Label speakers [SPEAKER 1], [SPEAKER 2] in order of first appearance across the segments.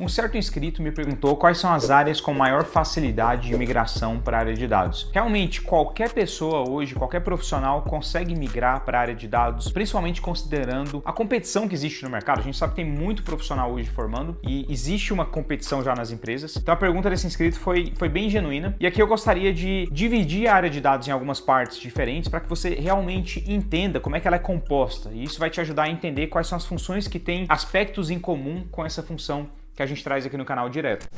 [SPEAKER 1] Um certo inscrito me perguntou quais são as áreas com maior facilidade de migração para a área de dados. Realmente, qualquer pessoa hoje, qualquer profissional consegue migrar para a área de dados, principalmente considerando a competição que existe no mercado. A gente sabe que tem muito profissional hoje formando e existe uma competição já nas empresas. Então a pergunta desse inscrito foi bem genuína. E aqui eu gostaria de dividir a área de dados em algumas partes diferentes para que você realmente entenda como é que ela é composta. E isso vai te ajudar a entender quais são as funções que têm aspectos em comum com essa função que a gente traz aqui no canal direto.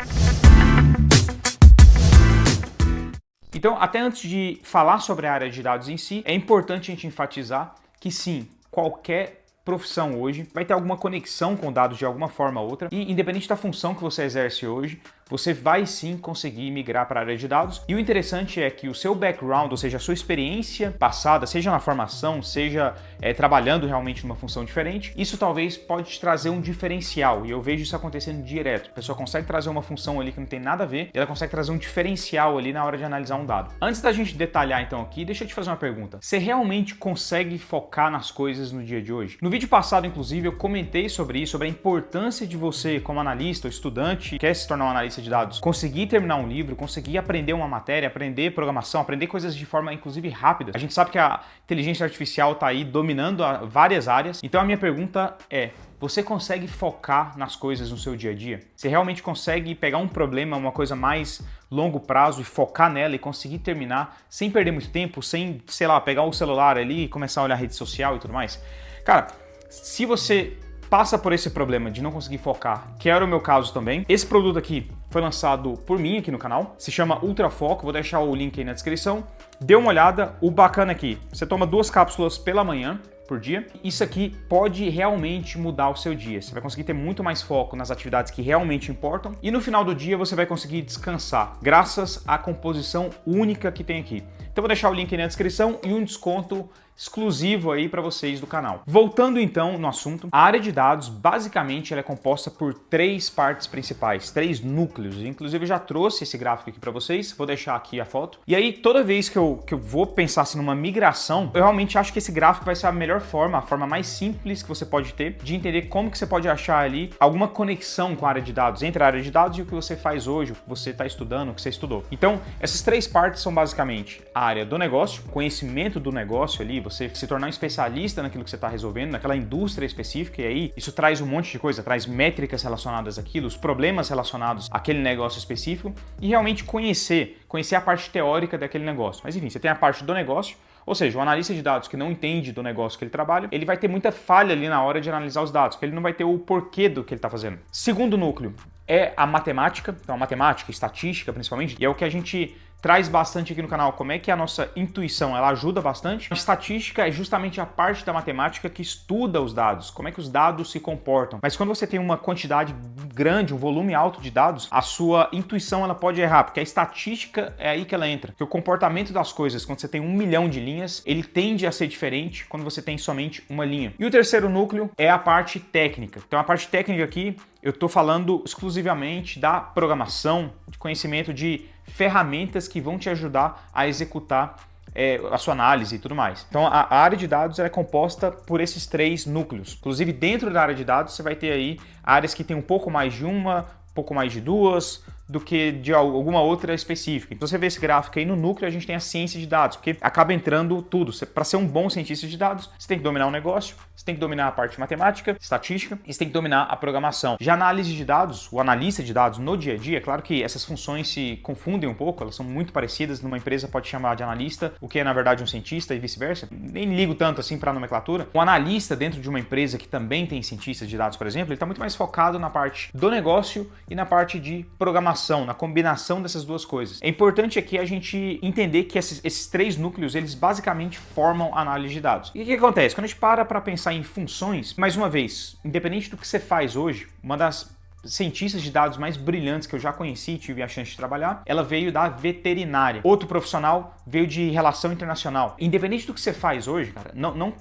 [SPEAKER 1] Então, até antes de falar sobre a área de dados em si, é importante a gente enfatizar que sim, qualquer profissão hoje vai ter alguma conexão com dados de alguma forma ou outra e independente da função que você exerce hoje, você vai sim conseguir migrar para a área de dados. E o interessante é que o seu background, ou seja, a sua experiência passada, seja na formação, seja trabalhando realmente numa função diferente, isso talvez pode te trazer um diferencial. E eu vejo isso acontecendo direto. A pessoa consegue trazer uma função ali que não tem nada a ver e ela consegue trazer um diferencial ali na hora de analisar um dado. Antes da gente detalhar então aqui, deixa eu te fazer uma pergunta. Você realmente consegue focar nas coisas no dia de hoje? No vídeo passado, inclusive, eu comentei sobre isso, sobre a importância de você, como analista ou estudante, que quer se tornar um analista de dados, conseguir terminar um livro, conseguir aprender uma matéria, aprender programação, aprender coisas de forma, inclusive, rápida. A gente sabe que a inteligência artificial está aí dominando várias áreas. Então, a minha pergunta é: você consegue focar nas coisas no seu dia a dia? Você realmente consegue pegar um problema, uma coisa mais longo prazo e focar nela e conseguir terminar sem perder muito tempo, sem, sei lá, pegar o celular ali e começar a olhar a rede social e tudo mais? Cara, se você passa por esse problema de não conseguir focar, que era o meu caso também, esse produto aqui foi lançado por mim aqui no canal, se chama Ultra Foco, vou deixar o link aí na descrição. Dê uma olhada, o bacana aqui, você toma 2 cápsulas pela manhã, por dia. Isso aqui pode realmente mudar o seu dia. Você vai conseguir ter muito mais foco nas atividades que realmente importam e no final do dia você vai conseguir descansar, graças à composição única que tem aqui. Então vou deixar o link aí na descrição e um desconto exclusivo aí para vocês do canal. Voltando então no assunto, a área de dados basicamente ela é composta por 3 partes principais, 3 núcleos. Inclusive eu já trouxe esse gráfico aqui para vocês, vou deixar aqui a foto. E aí toda vez que eu vou pensar assim, numa migração, eu realmente acho que esse gráfico vai ser a melhor forma, a forma mais simples que você pode ter de entender como que você pode achar ali alguma conexão com a área de dados, entre a área de dados e o que você faz hoje, o que você está estudando, o que você estudou. Então essas 3 partes são basicamente a área do negócio, conhecimento do negócio ali, você se tornar um especialista naquilo que você está resolvendo, naquela indústria específica, e aí isso traz um monte de coisa, traz métricas relacionadas àquilo, os problemas relacionados àquele negócio específico e realmente conhecer a parte teórica daquele negócio. Mas enfim, você tem a parte do negócio, ou seja, o analista de dados que não entende do negócio que ele trabalha, ele vai ter muita falha ali na hora de analisar os dados, porque ele não vai ter o porquê do que ele está fazendo. Segundo núcleo é a matemática, então a matemática, estatística principalmente, e é o que a gente traz bastante aqui no canal, como é que a nossa intuição ela ajuda bastante. A estatística é justamente a parte da matemática que estuda os dados, como é que os dados se comportam. Mas quando você tem uma quantidade grande, um volume alto de dados, a sua intuição ela pode errar, porque a estatística é aí que ela entra. Porque o comportamento das coisas, quando você tem 1 milhão de linhas, ele tende a ser diferente quando você tem somente uma linha. E o terceiro núcleo é a parte técnica. Então a parte técnica aqui, eu estou falando exclusivamente da programação, de conhecimento de ferramentas que vão te ajudar a executar a sua análise e tudo mais. Então a área de dados é composta por esses 3 núcleos. Inclusive dentro da área de dados você vai ter aí áreas que tem um pouco mais de uma, um pouco mais de 2, do que de alguma outra específica. Então você vê esse gráfico aí, no núcleo a gente tem a ciência de dados, porque acaba entrando tudo. Para ser um bom cientista de dados, você tem que dominar o negócio, você tem que dominar a parte de matemática, estatística, e você tem que dominar a programação. Já análise de dados, o analista de dados no dia a dia, é claro que essas funções se confundem um pouco, elas são muito parecidas. Numa empresa pode chamar de analista, o que é na verdade um cientista e vice-versa. Nem ligo tanto assim para a nomenclatura. Um analista dentro de uma empresa que também tem cientistas de dados, por exemplo, ele está muito mais focado na parte do negócio e na parte de programação, na combinação dessas duas coisas. É importante aqui a gente entender que esses 3 núcleos, eles basicamente formam a análise de dados. E o que acontece? Quando a gente para pensar em funções, mais uma vez, independente do que você faz hoje, uma das cientistas de dados mais brilhantes que eu já conheci e tive a chance de trabalhar, ela veio da veterinária. Outro profissional veio de relação internacional. Independente do que você faz hoje, cara, não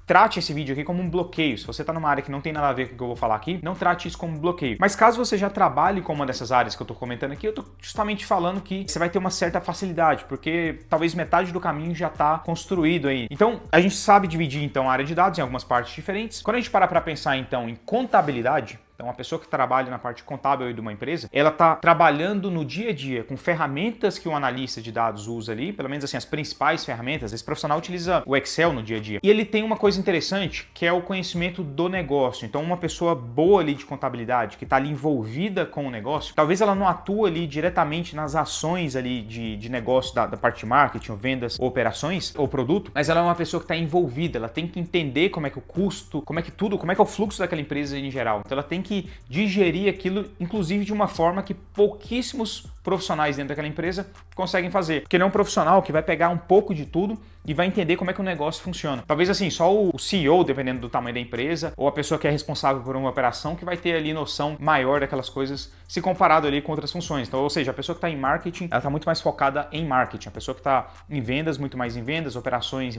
[SPEAKER 1] trate esse vídeo aqui como um bloqueio. Se você está numa área que não tem nada a ver com o que eu vou falar aqui, não trate isso como um bloqueio. Mas caso você já trabalhe com uma dessas áreas que eu estou comentando aqui, eu estou justamente falando que você vai ter uma certa facilidade, porque talvez metade do caminho já está construído aí. Então, a gente sabe dividir então a área de dados em algumas partes diferentes. Quando a gente para pensar então em contabilidade, Então, a pessoa que trabalha na parte contábil de uma empresa, ela está trabalhando no dia a dia com ferramentas que um analista de dados usa ali, pelo menos assim, as principais ferramentas. Esse profissional utiliza o Excel no dia a dia. E ele tem uma coisa interessante, que é o conhecimento do negócio. Então, uma pessoa boa ali de contabilidade, que está ali envolvida com o negócio, talvez ela não atua ali diretamente nas ações ali de negócio da parte de marketing, ou vendas, ou operações, ou produto, mas ela é uma pessoa que está envolvida, ela tem que entender como é que o custo, como é que é o fluxo daquela empresa em geral. Então, ela tem que digerir aquilo, inclusive de uma forma que pouquíssimos profissionais dentro daquela empresa conseguem fazer. Porque ele é um profissional que vai pegar um pouco de tudo e vai entender como é que o negócio funciona. Talvez assim, só o CEO, dependendo do tamanho da empresa, ou a pessoa que é responsável por uma operação, que vai ter ali noção maior daquelas coisas se comparado ali com outras funções. Então, ou seja, a pessoa que está em marketing, ela está muito mais focada em marketing. A pessoa que está em vendas, muito mais em vendas, operações,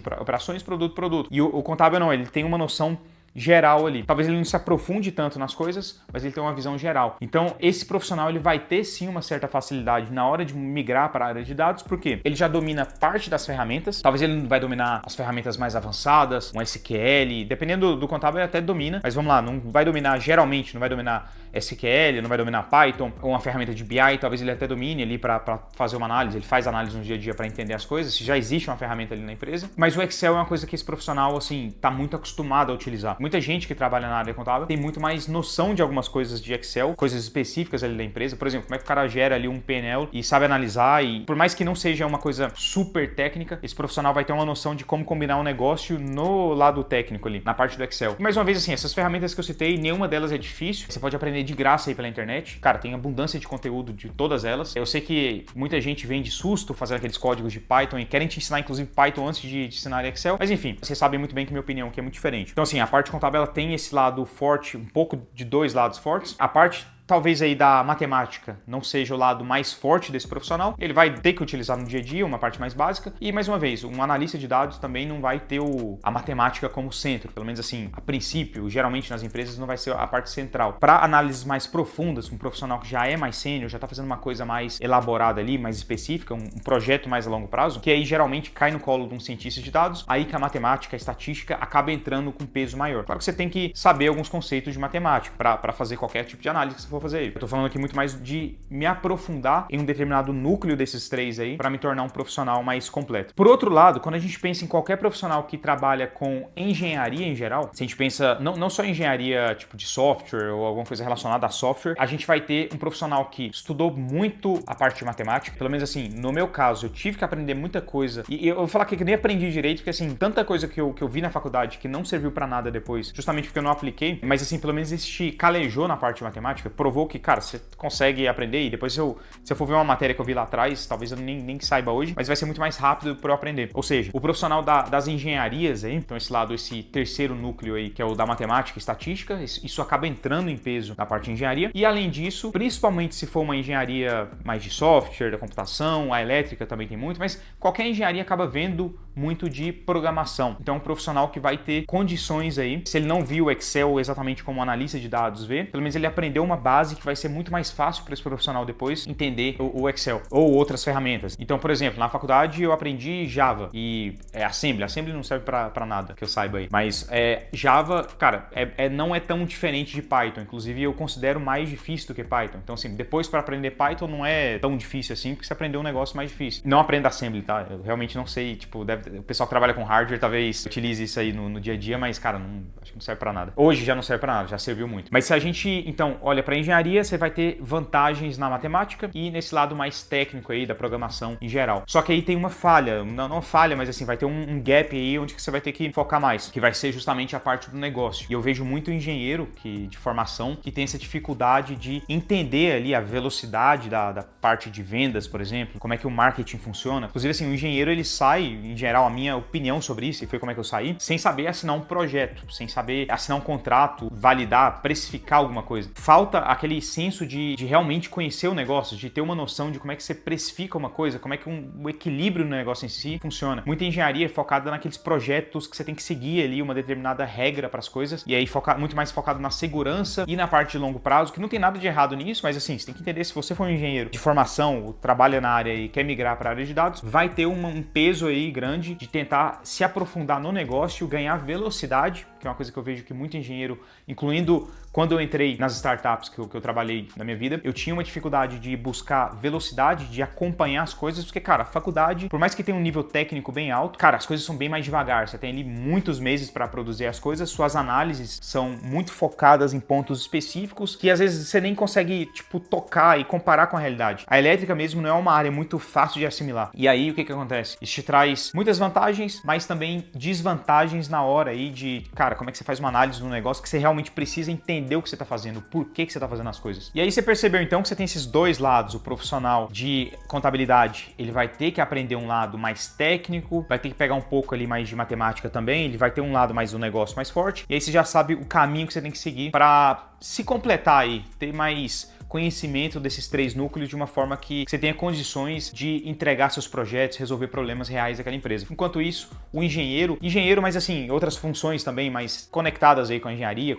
[SPEAKER 1] produto. E o contábil não, ele tem uma noção geral ali. Talvez ele não se aprofunde tanto nas coisas, mas ele tem uma visão geral. Então, esse profissional ele vai ter sim uma certa facilidade na hora de migrar para a área de dados, porque ele já domina parte das ferramentas. Talvez ele não vai dominar as ferramentas mais avançadas, um SQL, dependendo do contábil ele até domina, mas vamos lá, não vai dominar geralmente, não vai dominar SQL, não vai dominar Python, ou uma ferramenta de BI, talvez ele até domine ali para fazer uma análise, ele faz análise no dia a dia para entender as coisas, se já existe uma ferramenta ali na empresa. Mas o Excel é uma coisa que esse profissional, assim, tá muito acostumado a utilizar. Muita gente que trabalha na área contábil tem muito mais noção de algumas coisas de Excel, coisas específicas ali da empresa. Por exemplo, como é que o cara gera ali um PNL e sabe analisar, e por mais que não seja uma coisa super técnica, esse profissional vai ter uma noção de como combinar um negócio no lado técnico ali, na parte do Excel. E mais uma vez, assim, essas ferramentas que eu citei, nenhuma delas é difícil. Você pode aprender de graça aí pela internet. Cara, tem abundância de conteúdo de todas elas. Eu sei que muita gente vem de susto fazendo aqueles códigos de Python e querem te ensinar, inclusive, Python antes de te ensinar Excel. Mas enfim, vocês sabem muito bem que minha opinião aqui é muito diferente. Então, assim, a parte contábil ela tem esse lado forte, um pouco de dois lados fortes. A parte talvez aí da matemática não seja o lado mais forte desse profissional, ele vai ter que utilizar no dia a dia uma parte mais básica e, mais uma vez, um analista de dados também não vai ter a matemática como centro, pelo menos assim, a princípio, geralmente nas empresas não vai ser a parte central. Para análises mais profundas, um profissional que já é mais sênior, já está fazendo uma coisa mais elaborada ali, mais específica, um projeto mais a longo prazo, que aí geralmente cai no colo de um cientista de dados, aí que a matemática, a estatística acaba entrando com peso maior. Claro que você tem que saber alguns conceitos de matemática para fazer qualquer tipo de análise que você for fazer. Eu tô falando aqui muito mais de me aprofundar em um determinado núcleo desses três aí para me tornar um profissional mais completo. Por outro lado, quando a gente pensa em qualquer profissional que trabalha com engenharia em geral, se a gente pensa não só em engenharia tipo de software ou alguma coisa relacionada a software, a gente vai ter um profissional que estudou muito a parte de matemática. Pelo menos assim, no meu caso, eu tive que aprender muita coisa e eu vou falar que eu nem aprendi direito, porque assim, tanta coisa que eu vi na faculdade que não serviu para nada depois, justamente porque eu não apliquei, mas assim, pelo menos este calejou na parte de matemática, provou que, cara, você consegue aprender e depois se eu for ver uma matéria que eu vi lá atrás, talvez eu nem saiba hoje, mas vai ser muito mais rápido para eu aprender. Ou seja, o profissional das engenharias aí, então esse terceiro núcleo aí, que é o da matemática e estatística, isso acaba entrando em peso na parte de engenharia. E além disso, principalmente se for uma engenharia mais de software, da computação, a elétrica também tem muito, mas qualquer engenharia acaba vendo muito de programação. Então, um profissional que vai ter condições aí, se ele não viu o Excel exatamente como analista de dados vê, pelo menos ele aprendeu uma base que vai ser muito mais fácil para esse profissional depois entender o Excel ou outras ferramentas. Então, por exemplo, na faculdade eu aprendi Java e Assembly. Assembly não serve para nada, que eu saiba aí. Mas Java, cara, não é tão diferente de Python. Inclusive, eu considero mais difícil do que Python. Então, assim, depois para aprender Python não é tão difícil assim, porque você aprendeu um negócio mais difícil. Não aprenda Assembly, tá? Eu realmente não sei, tipo, o pessoal que trabalha com hardware talvez utilize isso aí no dia a dia, mas, cara, acho que não serve para nada. Hoje já não serve para nada, já serviu muito. Mas se a gente, então, olha para engenharia, você vai ter vantagens na matemática e nesse lado mais técnico aí da programação em geral. Só que aí tem uma falha, não falha, mas assim, vai ter um gap aí onde você vai ter que focar mais, que vai ser justamente a parte do negócio. E eu vejo muito engenheiro de formação que tem essa dificuldade de entender ali a velocidade da parte de vendas, por exemplo, como é que o marketing funciona. Inclusive, assim, o engenheiro ele sai, em geral, a minha opinião sobre isso, e foi como é que eu saí, sem saber assinar um projeto, sem saber assinar um contrato, validar, precificar alguma coisa. Falta aquele senso de realmente conhecer o negócio, de ter uma noção de como é que você precifica uma coisa, como é que o equilíbrio no negócio em si funciona. Muita engenharia é focada naqueles projetos que você tem que seguir ali uma determinada regra para as coisas, e aí muito mais focado na segurança e na parte de longo prazo, que não tem nada de errado nisso, mas assim, você tem que entender, se você for um engenheiro de formação, trabalha na área e quer migrar para a área de dados, vai ter um peso aí grande de tentar se aprofundar no negócio, ganhar velocidade que é uma coisa que eu vejo que muito engenheiro, incluindo quando eu entrei nas startups que eu trabalhei na minha vida, eu tinha uma dificuldade de buscar velocidade, de acompanhar as coisas, porque, cara, a faculdade, por mais que tenha um nível técnico bem alto, cara, as coisas são bem mais devagar. Você tem ali muitos meses para produzir as coisas, suas análises são muito focadas em pontos específicos que às vezes você nem consegue, tipo, tocar e comparar com a realidade. A elétrica mesmo não é uma área muito fácil de assimilar. E aí, o que acontece? Isso te traz muitas vantagens, mas também desvantagens na hora aí de, cara, como é que você faz uma análise no negócio que você realmente precisa entender o que você está fazendo, por que você está fazendo as coisas. E aí você percebeu então que você tem esses dois lados. O profissional de contabilidade, ele vai ter que aprender um lado mais técnico, vai ter que pegar um pouco ali mais de matemática também, ele vai ter um lado mais do negócio mais forte, e aí você já sabe o caminho que você tem que seguir para se completar aí, ter mais conhecimento desses três núcleos de uma forma que você tenha condições de entregar seus projetos, resolver problemas reais daquela empresa. Enquanto isso, o engenheiro, mas assim, outras funções também mais conectadas aí com a engenharia,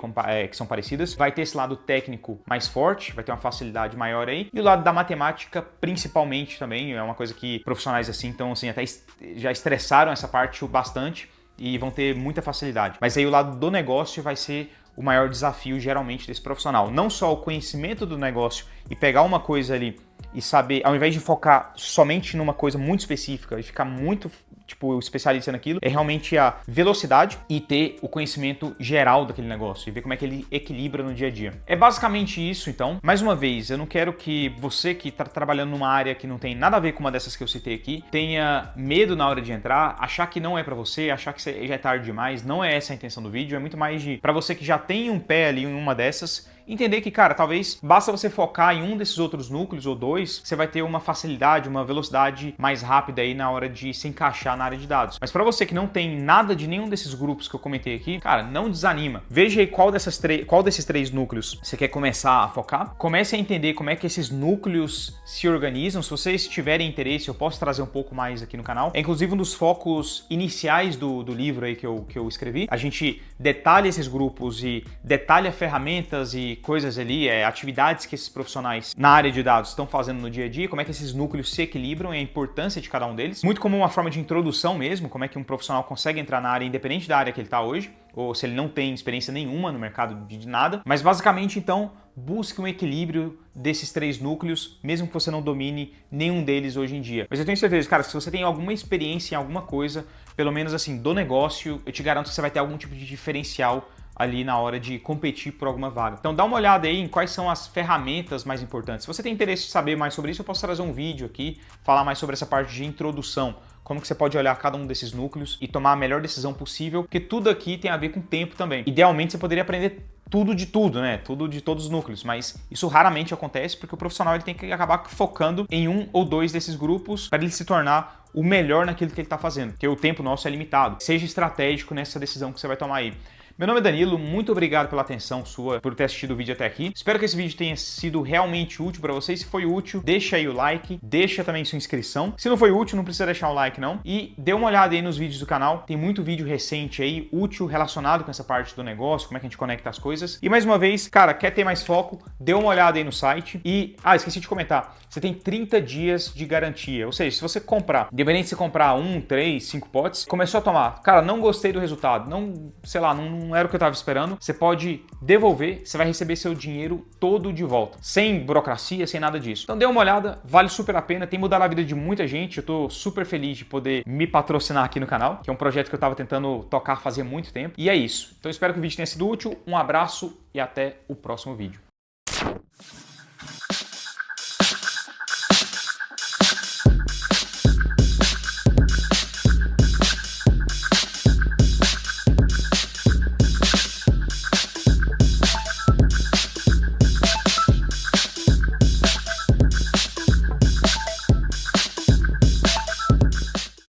[SPEAKER 1] que são parecidas, vai ter esse lado técnico mais forte, vai ter uma facilidade maior aí, e o lado da matemática, principalmente também, é uma coisa que profissionais assim, então assim, até já estressaram essa parte bastante e vão ter muita facilidade. Mas aí o lado do negócio vai ser o maior desafio geralmente desse profissional. Não só o conhecimento do negócio e pegar uma coisa ali e saber, ao invés de focar somente numa coisa muito específica e ficar muito, tipo, especialista naquilo, é realmente a velocidade e ter o conhecimento geral daquele negócio e ver como é que ele equilibra no dia a dia. É basicamente isso, então. Mais uma vez, eu não quero que você que está trabalhando numa área que não tem nada a ver com uma dessas que eu citei aqui, tenha medo na hora de entrar, achar que não é para você, achar que já é tarde demais. Não é essa a intenção do vídeo, é muito mais de para você que já tem um pé ali em uma dessas, entender que, cara, talvez basta você focar em um desses outros núcleos ou dois, você vai ter uma facilidade, uma velocidade mais rápida aí na hora de se encaixar na área de dados. Mas para você que não tem nada de nenhum desses grupos que eu comentei aqui, cara, não desanima. Veja aí qual desses três núcleos você quer começar a focar. Comece a entender como é que esses núcleos se organizam. Se vocês tiverem interesse, eu posso trazer um pouco mais aqui no canal. É inclusive um dos focos iniciais do livro aí que eu escrevi. A gente detalha esses grupos e detalha ferramentas e coisas ali, atividades que esses profissionais na área de dados estão fazendo no dia a dia, como é que esses núcleos se equilibram e a importância de cada um deles. Muito como uma forma de introdução mesmo, como é que um profissional consegue entrar na área independente da área que ele está hoje, ou se ele não tem experiência nenhuma no mercado de nada. Mas basicamente, então, busque um equilíbrio desses três núcleos, mesmo que você não domine nenhum deles hoje em dia. Mas eu tenho certeza, cara, se você tem alguma experiência em alguma coisa, pelo menos assim, do negócio, eu te garanto que você vai ter algum tipo de diferencial ali na hora de competir por alguma vaga. Então dá uma olhada aí em quais são as ferramentas mais importantes. Se você tem interesse em saber mais sobre isso, eu posso trazer um vídeo aqui, falar mais sobre essa parte de introdução, como que você pode olhar cada um desses núcleos e tomar a melhor decisão possível, porque tudo aqui tem a ver com tempo também. Idealmente você poderia aprender tudo de tudo, né? Tudo de todos os núcleos, mas isso raramente acontece porque o profissional ele tem que acabar focando em um ou dois desses grupos para ele se tornar o melhor naquilo que ele está fazendo, porque o tempo nosso é limitado. Seja estratégico nessa decisão que você vai tomar aí. Meu nome é Danilo, muito obrigado pela atenção sua, por ter assistido o vídeo até aqui. Espero que esse vídeo tenha sido realmente útil para vocês. Se foi útil, deixa aí o like, deixa também sua inscrição. Se não foi útil, não precisa deixar o like não. E dê uma olhada aí nos vídeos do canal, tem muito vídeo recente aí, útil, relacionado com essa parte do negócio, como é que a gente conecta as coisas. E mais uma vez, cara, quer ter mais foco? Dê uma olhada aí no site. E, esqueci de comentar, você tem 30 dias de garantia. Ou seja, se você comprar, independente de você comprar 1, 3, 5 potes, começou a tomar, cara, não gostei do resultado, não, sei lá, não era o que eu estava esperando, você pode devolver, você vai receber seu dinheiro todo de volta, sem burocracia, sem nada disso. Então dê uma olhada, vale super a pena, tem mudado a vida de muita gente, eu tô super feliz de poder me patrocinar aqui no canal, que é um projeto que eu estava tentando tocar fazia muito tempo, e é isso. Então eu espero que o vídeo tenha sido útil, um abraço e até o próximo vídeo.